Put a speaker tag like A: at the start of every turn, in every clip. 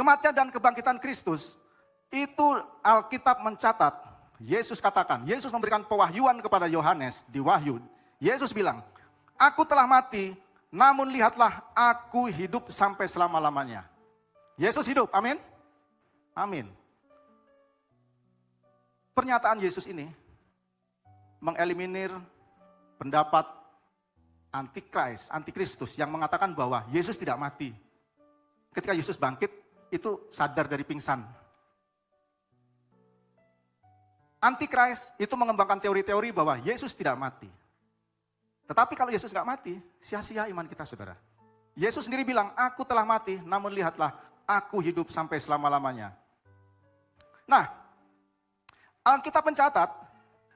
A: kematian dan kebangkitan Kristus, itu Alkitab mencatat, Yesus katakan, Yesus memberikan pewahyuan kepada Yohanes di Wahyu. Yesus bilang, aku telah mati, namun lihatlah aku hidup sampai selama-lamanya. Yesus hidup, amin? Amin. Pernyataan Yesus ini mengeliminir pendapat antikristus yang mengatakan bahwa Yesus tidak mati. Ketika Yesus bangkit, itu sadar dari pingsan. Antikris itu mengembangkan teori-teori bahwa Yesus tidak mati. Tetapi kalau Yesus nggak mati, sia-sia iman kita, saudara. Yesus sendiri bilang, aku telah mati, namun lihatlah, aku hidup sampai selama-lamanya. Nah, Alkitab mencatat,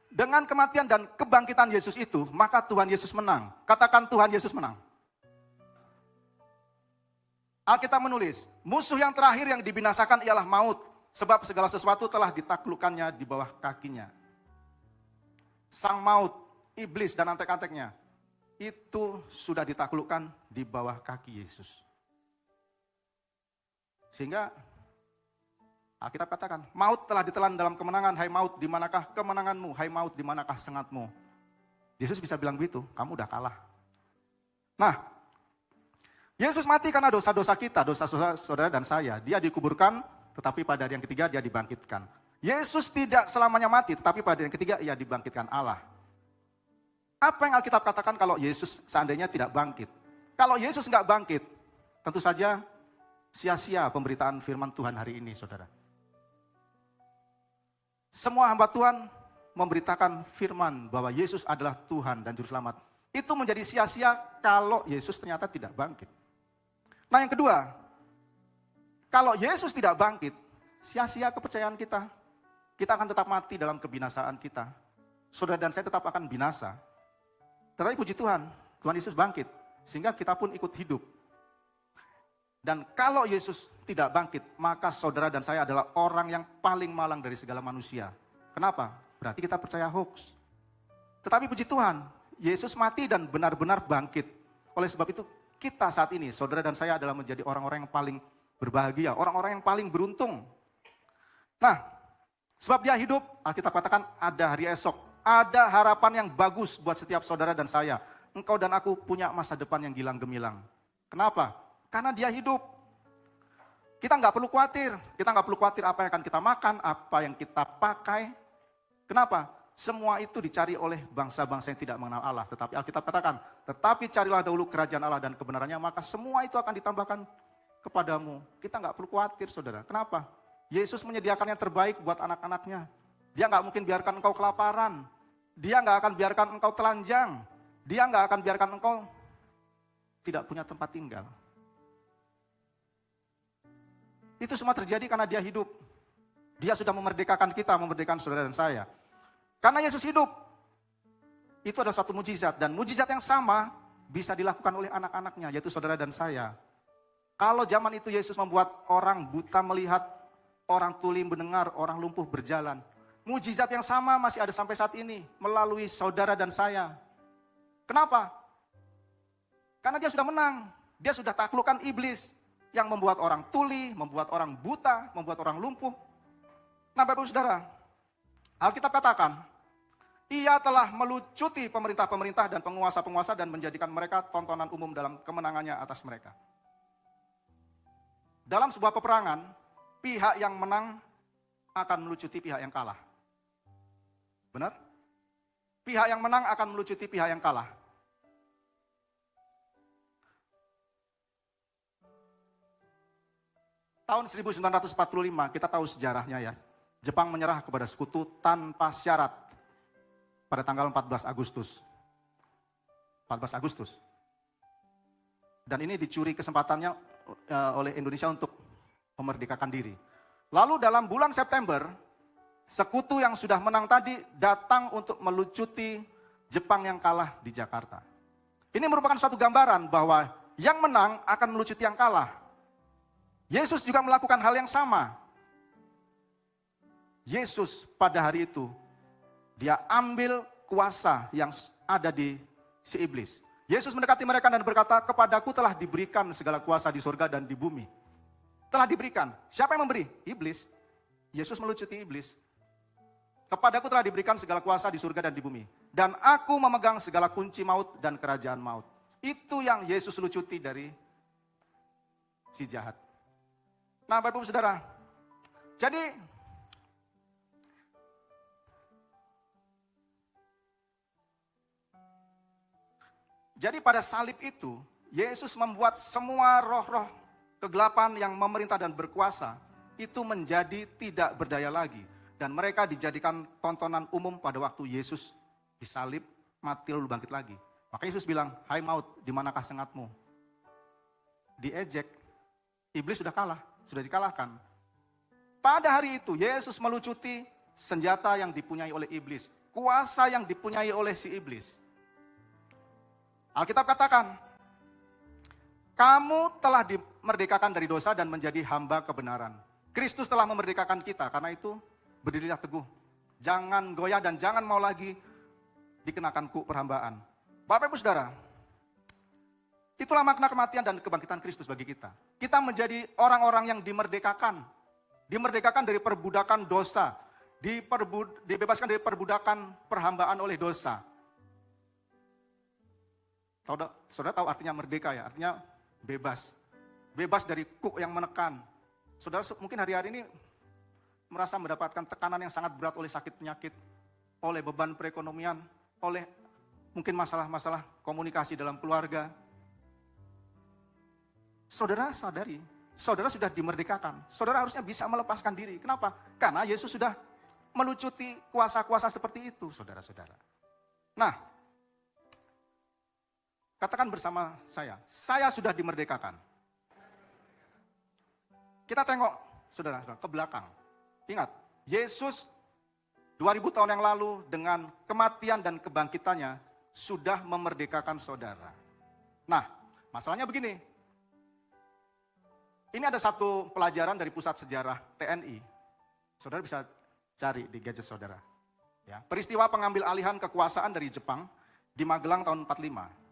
A: dengan kematian dan kebangkitan Yesus itu, maka Tuhan Yesus menang. Katakan Tuhan Yesus menang. Alkitab menulis, musuh yang terakhir yang dibinasakan ialah maut, sebab segala sesuatu telah ditaklukkannya di bawah kakinya. Sang maut, iblis dan antek-anteknya, itu sudah ditaklukkan di bawah kaki Yesus. Sehingga Alkitab katakan, maut telah ditelan dalam kemenangan, hai maut, di manakah kemenanganmu, hai maut, di manakah sengatmu. Yesus bisa bilang begitu, kamu udah kalah. Nah, Yesus mati karena dosa-dosa kita, dosa saudara dan saya. Dia dikuburkan, tetapi pada hari yang ketiga dia dibangkitkan. Yesus tidak selamanya mati, tetapi pada hari yang ketiga ia dibangkitkan Allah. Apa yang Alkitab katakan kalau Yesus seandainya tidak bangkit? Kalau Yesus nggak bangkit, tentu saja sia-sia pemberitaan firman Tuhan hari ini, saudara. Semua hamba Tuhan memberitakan firman bahwa Yesus adalah Tuhan dan Juru Selamat. Itu menjadi sia-sia kalau Yesus ternyata tidak bangkit. Nah yang kedua, kalau Yesus tidak bangkit, sia-sia kepercayaan kita. Kita akan tetap mati dalam kebinasaan kita. Saudara dan saya tetap akan binasa. Tetapi puji Tuhan, Tuhan Yesus bangkit. Sehingga kita pun ikut hidup. Dan kalau Yesus tidak bangkit, maka saudara dan saya adalah orang yang paling malang dari segala manusia. Kenapa? Berarti kita percaya hoax. Tetapi puji Tuhan, Yesus mati dan benar-benar bangkit. Oleh sebab itu, kita saat ini, saudara dan saya adalah menjadi orang-orang yang paling berbahagia, orang-orang yang paling beruntung. Nah, sebab dia hidup, Alkitab katakan ada hari esok. Ada harapan yang bagus buat setiap saudara dan saya. Engkau dan aku punya masa depan yang gilang gemilang. Kenapa? Karena dia hidup. Kita nggak perlu khawatir. Kita nggak perlu khawatir apa yang akan kita makan, apa yang kita pakai. Kenapa? Semua itu dicari oleh bangsa-bangsa yang tidak mengenal Allah. Tetapi Alkitab katakan, tetapi carilah dahulu kerajaan Allah dan kebenarannya, maka semua itu akan ditambahkan kepadamu. Kita nggak perlu khawatir, saudara. Kenapa? Yesus menyediakan yang terbaik buat anak-anaknya. Dia nggak mungkin biarkan engkau kelaparan. Dia nggak akan biarkan engkau telanjang. Dia nggak akan biarkan engkau tidak punya tempat tinggal. Itu semua terjadi karena dia hidup. Dia sudah memerdekakan kita, memerdekakan saudara dan saya. Karena Yesus hidup. Itu adalah satu mujizat. Dan mujizat yang sama bisa dilakukan oleh anak-anaknya, yaitu saudara dan saya. Kalau zaman itu Yesus membuat orang buta melihat, orang tuli mendengar, orang lumpuh berjalan. Mujizat yang sama masih ada sampai saat ini melalui saudara dan saya. Kenapa? Karena dia sudah menang. Dia sudah taklukkan iblis yang membuat orang tuli, membuat orang buta, membuat orang lumpuh. Nah, Bapak Ibu Saudara, Alkitab katakan, ia telah melucuti pemerintah-pemerintah dan penguasa-penguasa dan menjadikan mereka tontonan umum dalam kemenangannya atas mereka. Dalam sebuah peperangan, pihak yang menang akan melucuti pihak yang kalah. Benar? Pihak yang menang akan melucuti pihak yang kalah. Tahun 1945, kita tahu sejarahnya ya. Jepang menyerah kepada sekutu tanpa syarat pada tanggal 14 Agustus. 14 Agustus. Dan ini dicuri kesempatannya oleh Indonesia untuk memerdekakan diri. Lalu dalam bulan September, sekutu yang sudah menang tadi datang untuk melucuti Jepang yang kalah di Jakarta. Ini merupakan suatu gambaran bahwa yang menang akan melucuti yang kalah. Yesus juga melakukan hal yang sama. Yesus pada hari itu, dia ambil kuasa yang ada di si iblis. Yesus mendekati mereka dan berkata, kepadaku telah diberikan segala kuasa di surga dan di bumi. telah diberikan. Siapa yang memberi? Iblis. Yesus melucuti iblis. Kepadaku telah diberikan segala kuasa di surga dan di bumi. Dan aku memegang segala kunci maut dan kerajaan maut. Itu yang Yesus lucuti dari si jahat. Nah, Bapak Ibu Saudara, jadi pada salib itu, Yesus membuat semua roh-roh kegelapan yang memerintah dan berkuasa itu menjadi tidak berdaya lagi. Dan mereka dijadikan tontonan umum pada waktu Yesus disalib, mati lalu bangkit lagi. Maka Yesus bilang, hai maut, di manakah sengatmu? Diejek, iblis sudah kalah, sudah dikalahkan. Pada hari itu, Yesus melucuti senjata yang dipunyai oleh iblis. Kuasa yang dipunyai oleh si iblis. Alkitab katakan, kamu telah dimerdekakan dari dosa dan menjadi hamba kebenaran. Kristus telah memerdekakan kita, karena itu berdirilah teguh. Jangan goyah dan jangan mau lagi dikenakan kuk perhambaan. Bapak Ibu Saudara, itulah makna kematian dan kebangkitan Kristus bagi kita. Kita menjadi orang-orang yang dimerdekakan. Dimerdekakan dari perbudakan dosa. Dibebaskan dari perbudakan perhambaan oleh dosa. Saudara tahu artinya merdeka ya? Artinya bebas. Bebas dari kuk yang menekan. Saudara mungkin hari-hari ini merasa mendapatkan tekanan yang sangat berat oleh sakit penyakit, oleh beban perekonomian, oleh mungkin masalah-masalah komunikasi dalam keluarga. Saudara sadari, saudara sudah dimerdekakan. Saudara harusnya bisa melepaskan diri. Kenapa? Karena Yesus sudah melucuti kuasa-kuasa seperti itu, saudara-saudara. Nah, katakan bersama saya sudah dimerdekakan. Kita tengok, saudara-saudara, ke belakang. Ingat, Yesus 2000 tahun yang lalu dengan kematian dan kebangkitannya sudah memerdekakan saudara. Nah, masalahnya begini. Ini ada satu pelajaran dari Pusat Sejarah TNI. Saudara bisa cari di gadget saudara. Ya, peristiwa pengambil alihan kekuasaan dari Jepang di Magelang tahun 45.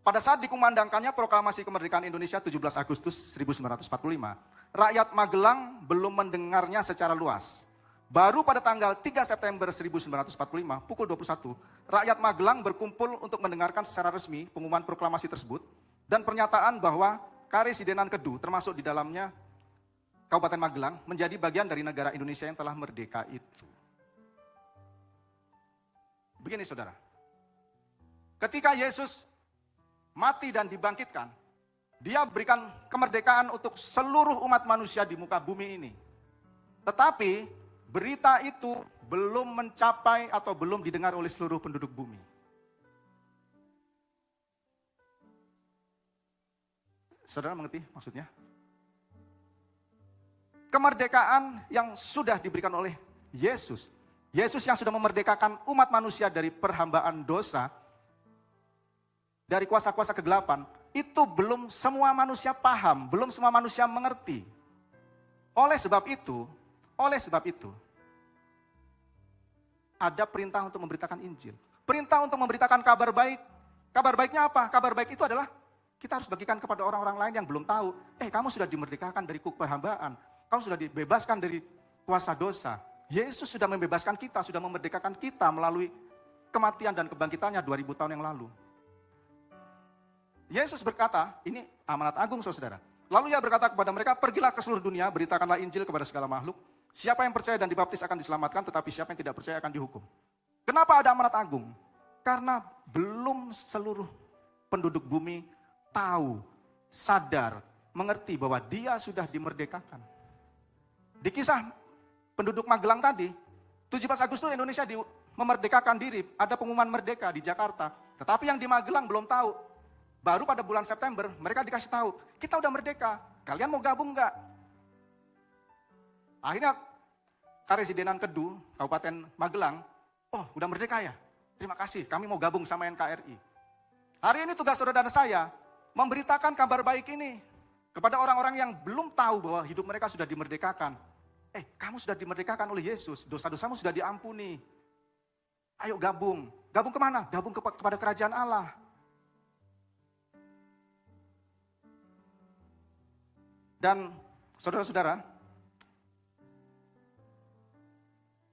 A: Pada saat dikumandangkannya proklamasi kemerdekaan Indonesia 17 Agustus 1945, rakyat Magelang belum mendengarnya secara luas. Baru pada tanggal 3 September 1945 pukul 21, rakyat Magelang berkumpul untuk mendengarkan secara resmi pengumuman proklamasi tersebut dan pernyataan bahwa Karesidenan Kedu termasuk di dalamnya Kabupaten Magelang menjadi bagian dari negara Indonesia yang telah merdeka itu. Begini saudara, ketika Yesus mati dan dibangkitkan, dia berikan kemerdekaan untuk seluruh umat manusia di muka bumi ini. Tetapi berita itu belum mencapai atau belum didengar oleh seluruh penduduk bumi. Saudara mengerti maksudnya? Kemerdekaan yang sudah diberikan oleh Yesus. Yesus yang sudah memerdekakan umat manusia dari perhambaan dosa, dari kuasa-kuasa kegelapan, itu belum semua manusia paham, belum semua manusia mengerti. Oleh sebab itu, ada perintah untuk memberitakan Injil. Perintah untuk memberitakan kabar baik. Kabar baiknya apa? Kabar baik itu adalah kita harus bagikan kepada orang-orang lain yang belum tahu. Kamu sudah dimerdekakan dari kuk perhambaan. Kamu sudah dibebaskan dari kuasa dosa. Yesus sudah membebaskan kita, sudah memerdekakan kita melalui kematian dan kebangkitannya 2000 tahun yang lalu. Yesus berkata, ini amanat agung saudara. Lalu ia berkata kepada mereka, pergilah ke seluruh dunia, beritakanlah Injil kepada segala makhluk. Siapa yang percaya dan dibaptis akan diselamatkan, tetapi siapa yang tidak percaya akan dihukum. Kenapa ada amanat agung? Karena belum seluruh penduduk bumi tahu, sadar, mengerti bahwa dia sudah dimerdekakan. Di kisah penduduk Magelang tadi, 17 Agustus Indonesia memerdekakan diri, ada pengumuman merdeka di Jakarta. Tetapi yang di Magelang belum tahu. Baru pada bulan September mereka dikasih tahu, kita udah merdeka, kalian mau gabung enggak? Akhirnya Karesidenan Kedu, Kabupaten Magelang, oh udah merdeka ya? Terima kasih, kami mau gabung sama NKRI. Hari ini tugas saudara dan saya, memberitakan kabar baik ini kepada orang-orang yang belum tahu bahwa hidup mereka sudah dimerdekakan. Kamu sudah dimerdekakan oleh Yesus, dosa-dosamu sudah diampuni. Ayo gabung. Gabung kemana? Gabung kepada kerajaan Allah. Dan Saudara-saudara,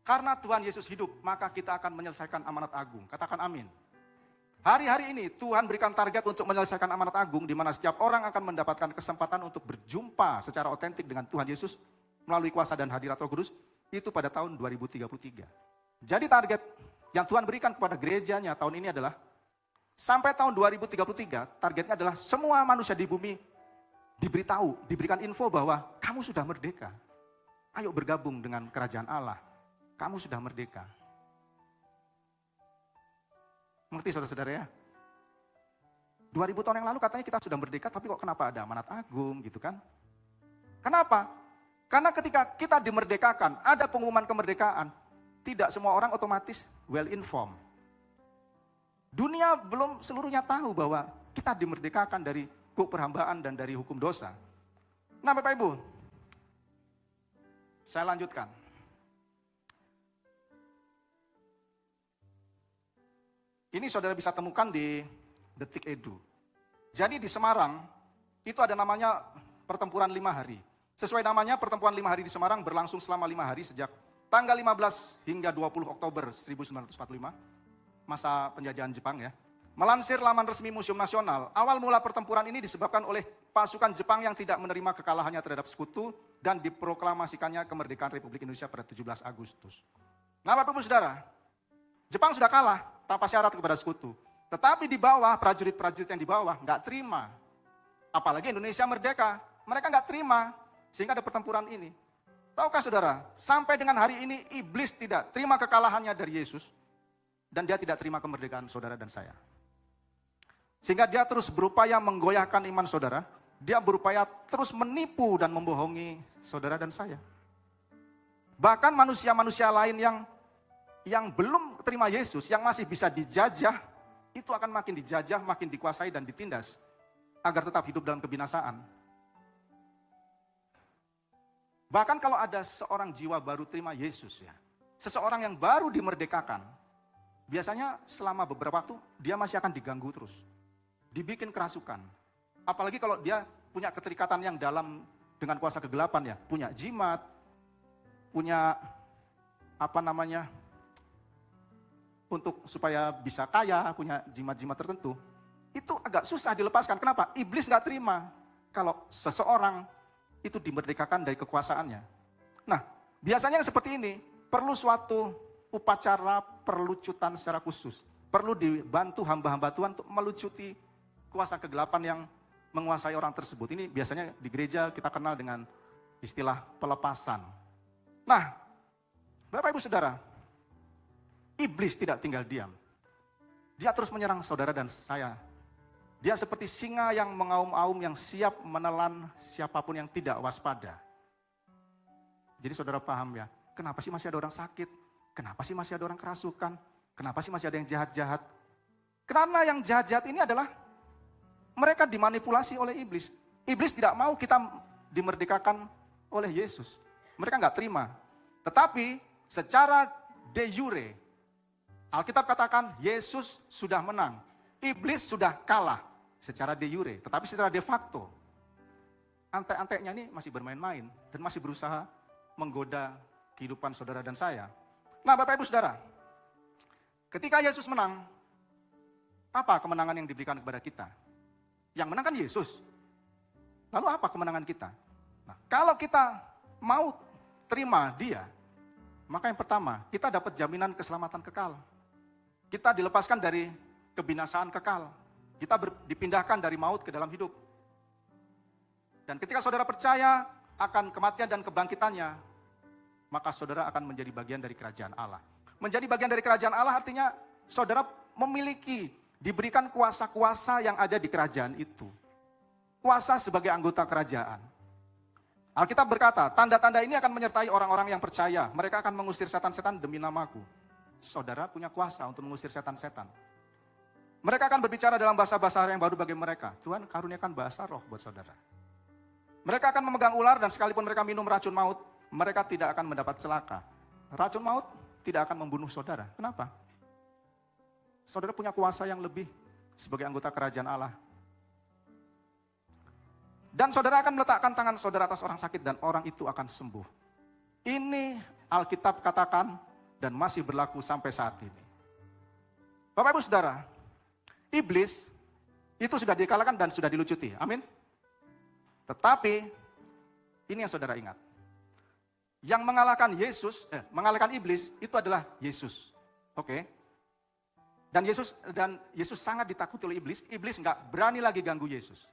A: karena Tuhan Yesus hidup, maka kita akan menyelesaikan amanat agung. Katakan amin. Hari-hari ini Tuhan berikan target untuk menyelesaikan amanat agung, di mana setiap orang akan mendapatkan kesempatan untuk berjumpa secara otentik dengan Tuhan Yesus melalui kuasa dan hadirat Roh Kudus, itu pada tahun 2033. Jadi target yang Tuhan berikan kepada gerejanya tahun ini adalah, sampai tahun 2033, targetnya adalah semua manusia di bumi diberitahu, diberikan info bahwa kamu sudah merdeka. Ayo bergabung dengan kerajaan Allah. Kamu sudah merdeka. Mengerti saudara-saudara ya? 2000 tahun yang lalu katanya kita sudah merdeka, tapi kok kenapa ada amanat agung gitu kan? Kenapa? Karena ketika kita dimerdekakan, ada pengumuman kemerdekaan, tidak semua orang otomatis well informed. Dunia belum seluruhnya tahu bahwa kita dimerdekakan dari perhambaan dan dari hukum dosa. Nah Bapak Ibu, saya lanjutkan. Ini saudara bisa temukan di Detik Edu. Jadi di Semarang, itu ada namanya pertempuran 5 hari. Sesuai namanya, pertempuran 5 hari di Semarang berlangsung selama 5 hari sejak tanggal 15 hingga 20 Oktober 1945, masa penjajahan Jepang ya. Melansir laman resmi Museum Nasional, awal mula pertempuran ini disebabkan oleh pasukan Jepang yang tidak menerima kekalahannya terhadap sekutu dan diproklamasikannya kemerdekaan Republik Indonesia pada 17 Agustus. Nah Bapak Ibu Saudara, Jepang sudah kalah tanpa syarat kepada sekutu. Tetapi di bawah, prajurit-prajurit yang di bawah nggak terima. Apalagi Indonesia merdeka, mereka nggak terima. Sehingga ada pertempuran ini. Tahukah saudara, sampai dengan hari ini iblis tidak terima kekalahannya dari Yesus. Dan dia tidak terima kemerdekaan saudara dan saya. Sehingga dia terus berupaya menggoyahkan iman saudara. Dia berupaya terus menipu dan membohongi saudara dan saya. Bahkan manusia-manusia lain yang belum terima Yesus, yang masih bisa dijajah, itu akan makin dijajah, makin dikuasai dan ditindas. Agar tetap hidup dalam kebinasaan. Bahkan kalau ada seorang jiwa baru terima Yesus ya, seseorang yang baru dimerdekakan, biasanya selama beberapa waktu dia masih akan diganggu terus. Dibikin kerasukan. Apalagi kalau dia punya keterikatan yang dalam dengan kuasa kegelapan ya, punya jimat, punya untuk supaya bisa kaya, punya jimat-jimat tertentu. Itu agak susah dilepaskan. Kenapa? Iblis gak terima kalau seseorang itu dimerdekakan dari kekuasaannya. Nah, biasanya yang seperti ini perlu suatu upacara perlucutan secara khusus. Perlu dibantu hamba-hamba Tuhan untuk melucuti kuasa kegelapan yang menguasai orang tersebut. Ini biasanya di gereja kita kenal dengan istilah pelepasan. Nah, Bapak Ibu Saudara, iblis tidak tinggal diam. Dia terus menyerang saudara dan saya. Dia seperti singa yang mengaum-aum, yang siap menelan siapapun yang tidak waspada. Jadi saudara paham ya, kenapa sih masih ada orang sakit? Kenapa sih masih ada orang kerasukan? Kenapa sih masih ada yang jahat-jahat? Karena yang jahat-jahat ini adalah mereka dimanipulasi oleh iblis. Iblis tidak mau kita dimerdekakan oleh Yesus. Mereka nggak terima. Tetapi secara de jure, Alkitab katakan Yesus sudah menang. Iblis sudah kalah. Secara de jure, tetapi secara de facto, antek-anteknya ini masih bermain-main dan masih berusaha menggoda kehidupan saudara dan saya. Nah Bapak Ibu Saudara, ketika Yesus menang, apa kemenangan yang diberikan kepada kita? Yang menang kan Yesus. Lalu apa kemenangan kita? Nah, kalau kita mau terima dia, maka yang pertama, kita dapat jaminan keselamatan kekal. Kita dilepaskan dari kebinasaan kekal. Kita dipindahkan dari maut ke dalam hidup. Dan ketika saudara percaya akan kematian dan kebangkitannya, maka saudara akan menjadi bagian dari kerajaan Allah. Menjadi bagian dari kerajaan Allah artinya saudara diberikan kuasa-kuasa yang ada di kerajaan itu. Kuasa sebagai anggota kerajaan. Alkitab berkata, tanda-tanda ini akan menyertai orang-orang yang percaya. Mereka akan mengusir setan-setan demi namaku. Saudara punya kuasa untuk mengusir setan-setan. Mereka akan berbicara dalam bahasa-bahasa yang baru bagi mereka. Tuhan karuniakan bahasa roh buat saudara. Mereka akan memegang ular dan sekalipun mereka minum racun maut, mereka tidak akan mendapat celaka. Racun maut tidak akan membunuh saudara. Kenapa? Saudara punya kuasa yang lebih sebagai anggota kerajaan Allah. Dan saudara akan meletakkan tangan saudara atas orang sakit dan orang itu akan sembuh. Ini Alkitab katakan dan masih berlaku sampai saat ini. Bapak Ibu Saudara, iblis itu sudah dikalahkan dan sudah dilucuti. Amin. Tetapi ini yang saudara ingat. Yang mengalahkan iblis itu adalah Yesus. Oke. Dan Yesus sangat ditakuti oleh iblis. Iblis nggak berani lagi ganggu Yesus.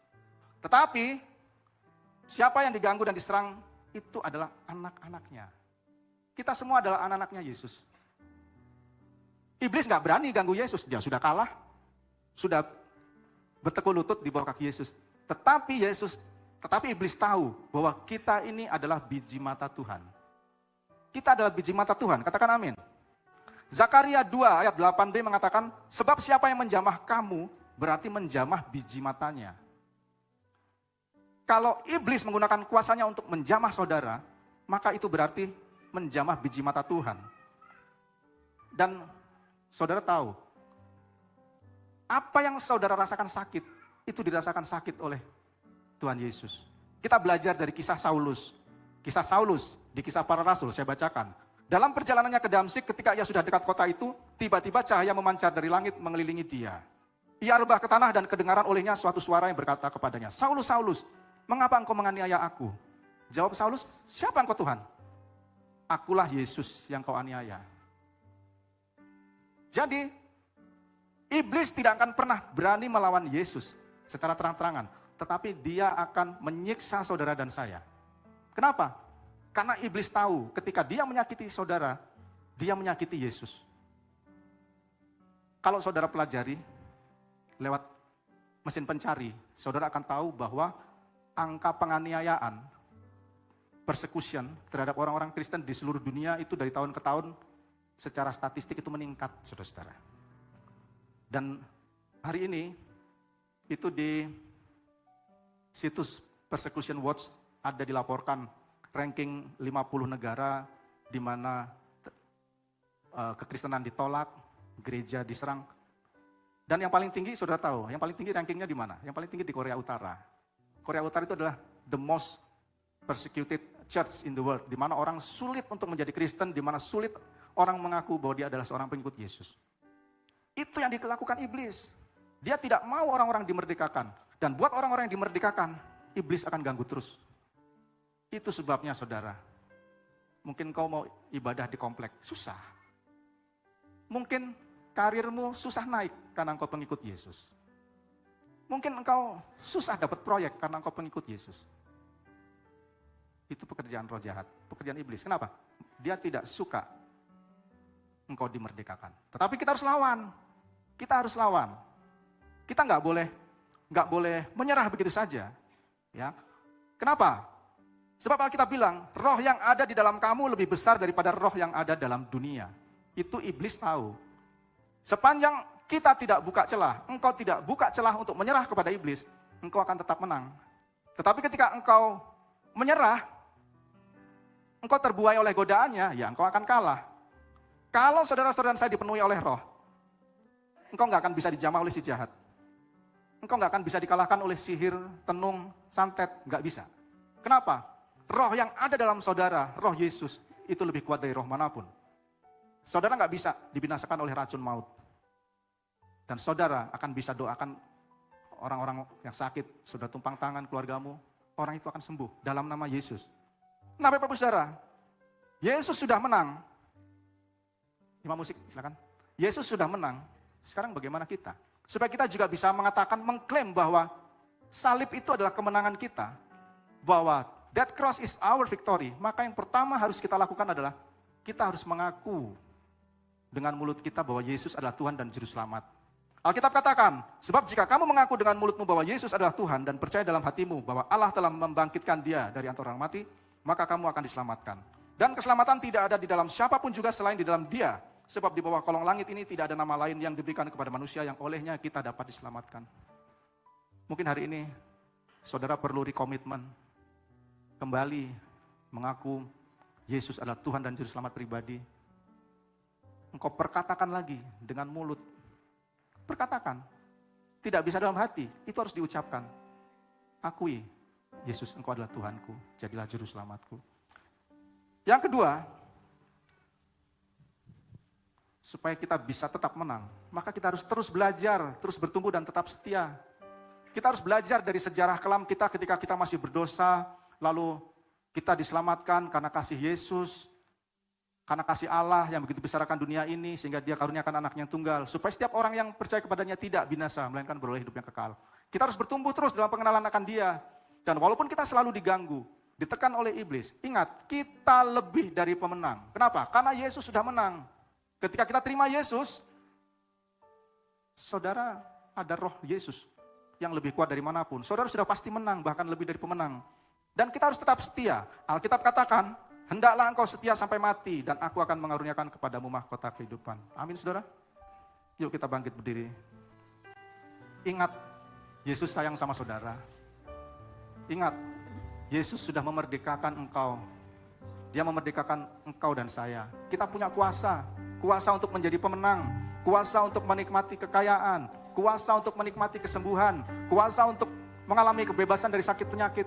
A: Tetapi siapa yang diganggu dan diserang itu adalah anak-anaknya. Kita semua adalah anak-anaknya Yesus. Iblis nggak berani ganggu Yesus. Dia sudah kalah. Sudah bertekuk lutut di bawah kaki Yesus. Tetapi iblis tahu bahwa kita ini adalah biji mata Tuhan. Kita adalah biji mata Tuhan. Katakan amin. Zakaria 2 ayat 8b mengatakan, sebab siapa yang menjamah kamu berarti menjamah biji matanya. Kalau iblis menggunakan kuasanya untuk menjamah saudara, maka itu berarti menjamah biji mata Tuhan. Dan saudara tahu, apa yang saudara rasakan sakit, itu dirasakan sakit oleh Tuhan Yesus. Kita belajar dari kisah Saulus. Kisah Saulus di Kisah Para Rasul, saya bacakan. Dalam perjalanannya ke Damsyik, ketika ia sudah dekat kota itu, tiba-tiba cahaya memancar dari langit mengelilingi dia. Ia rebah ke tanah dan kedengaran olehnya suatu suara yang berkata kepadanya, Saulus, Saulus, mengapa engkau menganiaya aku? Jawab Saulus, siapa engkau Tuhan? Akulah Yesus yang kau aniaya. Jadi, iblis tidak akan pernah berani melawan Yesus secara terang-terangan. Tetapi dia akan menyiksa saudara dan saya. Kenapa? Karena iblis tahu ketika dia menyakiti saudara, dia menyakiti Yesus. Kalau saudara pelajari lewat mesin pencari, saudara akan tahu bahwa angka penganiayaan, persecution terhadap orang-orang Kristen di seluruh dunia itu dari tahun ke tahun secara statistik itu meningkat, saudara-saudara. Dan hari ini itu di situs Persecution Watch ada dilaporkan ranking 50 negara di mana kekristenan ditolak, gereja diserang. Dan yang paling tinggi, saudara tahu, yang paling tinggi rankingnya di mana? Yang paling tinggi di Korea Utara. Korea Utara itu adalah the most persecuted church in the world, di mana orang sulit untuk menjadi Kristen, di mana sulit orang mengaku bahwa dia adalah seorang pengikut Yesus. Itu yang dilakukan iblis. Dia tidak mau orang-orang dimerdekakan. Dan buat orang-orang yang dimerdekakan, iblis akan ganggu terus. Itu sebabnya saudara, mungkin kau mau ibadah di komplek, susah. Mungkin karirmu susah naik karena engkau pengikut Yesus. Mungkin engkau susah dapat proyek karena engkau pengikut Yesus. Itu pekerjaan roh jahat, pekerjaan iblis. Kenapa? Dia tidak suka engkau dimerdekakan. Tetapi kita harus lawan. Kita harus lawan. Kita nggak boleh menyerah begitu saja. Ya, kenapa? Sebab Alkitab bilang, roh yang ada di dalam kamu lebih besar daripada roh yang ada dalam dunia. Itu iblis tahu. Sepanjang kita tidak buka celah, engkau tidak buka celah untuk menyerah kepada iblis, engkau akan tetap menang. Tetapi ketika engkau menyerah, engkau terbuai oleh godaannya, ya engkau akan kalah. Kalau saudara-saudara saya dipenuhi oleh roh, engkau nggak akan bisa dijamah oleh si jahat. Engkau nggak akan bisa dikalahkan oleh sihir, tenung, santet, nggak bisa. Kenapa? Roh yang ada dalam saudara, roh Yesus, itu lebih kuat dari roh manapun. Saudara nggak bisa dibinasakan oleh racun maut. Dan saudara akan bisa doakan orang-orang yang sakit, saudara tumpang tangan keluargamu, orang itu akan sembuh dalam nama Yesus. Nah Bapak Ibu Saudara, Yesus sudah menang. Imam musik silakan. Yesus sudah menang, sekarang bagaimana kita? Supaya kita juga bisa mengatakan, mengklaim bahwa salib itu adalah kemenangan kita. Bahwa that cross is our victory. Maka yang pertama harus kita lakukan adalah kita harus mengaku dengan mulut kita bahwa Yesus adalah Tuhan dan Juru Selamat. Alkitab katakan, sebab jika kamu mengaku dengan mulutmu bahwa Yesus adalah Tuhan dan percaya dalam hatimu bahwa Allah telah membangkitkan dia dari antara orang mati, maka kamu akan diselamatkan. Dan keselamatan tidak ada di dalam siapapun juga selain di dalam dia. Sebab di bawah kolong langit ini tidak ada nama lain yang diberikan kepada manusia yang olehnya kita dapat diselamatkan. Mungkin hari ini saudara perlu rekomitmen. Kembali mengaku Yesus adalah Tuhan dan Juru Selamat pribadi. Engkau perkatakan lagi dengan mulut. Perkatakan. Tidak bisa dalam hati, itu harus diucapkan. Akui Yesus, Engkau adalah Tuhanku, jadilah juru selamatku. Yang kedua, supaya kita bisa tetap menang, maka kita harus terus belajar, terus bertumbuh dan tetap setia. Kita harus belajar dari sejarah kelam kita ketika kita masih berdosa, lalu kita diselamatkan karena kasih Yesus, karena kasih Allah yang begitu besar akan dunia ini, sehingga Dia karuniakan anaknya yang tunggal, supaya setiap orang yang percaya kepadanya tidak binasa, melainkan beroleh hidup yang kekal. Kita harus bertumbuh terus dalam pengenalan akan Dia. Dan walaupun kita selalu diganggu, ditekan oleh iblis, ingat, kita lebih dari pemenang. Kenapa? Karena Yesus sudah menang. Ketika kita terima Yesus, saudara, ada roh Yesus yang lebih kuat dari manapun. Saudara sudah pasti menang, bahkan lebih dari pemenang. Dan kita harus tetap setia. Alkitab katakan, hendaklah engkau setia sampai mati, dan aku akan mengaruniakan kepadamu mahkota kehidupan. Amin, saudara. Yuk kita bangkit berdiri. Ingat, Yesus sayang sama saudara. Ingat, Yesus sudah memerdekakan engkau. Dia memerdekakan engkau dan saya. Kita punya kuasa. Kuasa untuk menjadi pemenang, kuasa untuk menikmati kekayaan, kuasa untuk menikmati kesembuhan, kuasa untuk mengalami kebebasan dari sakit penyakit.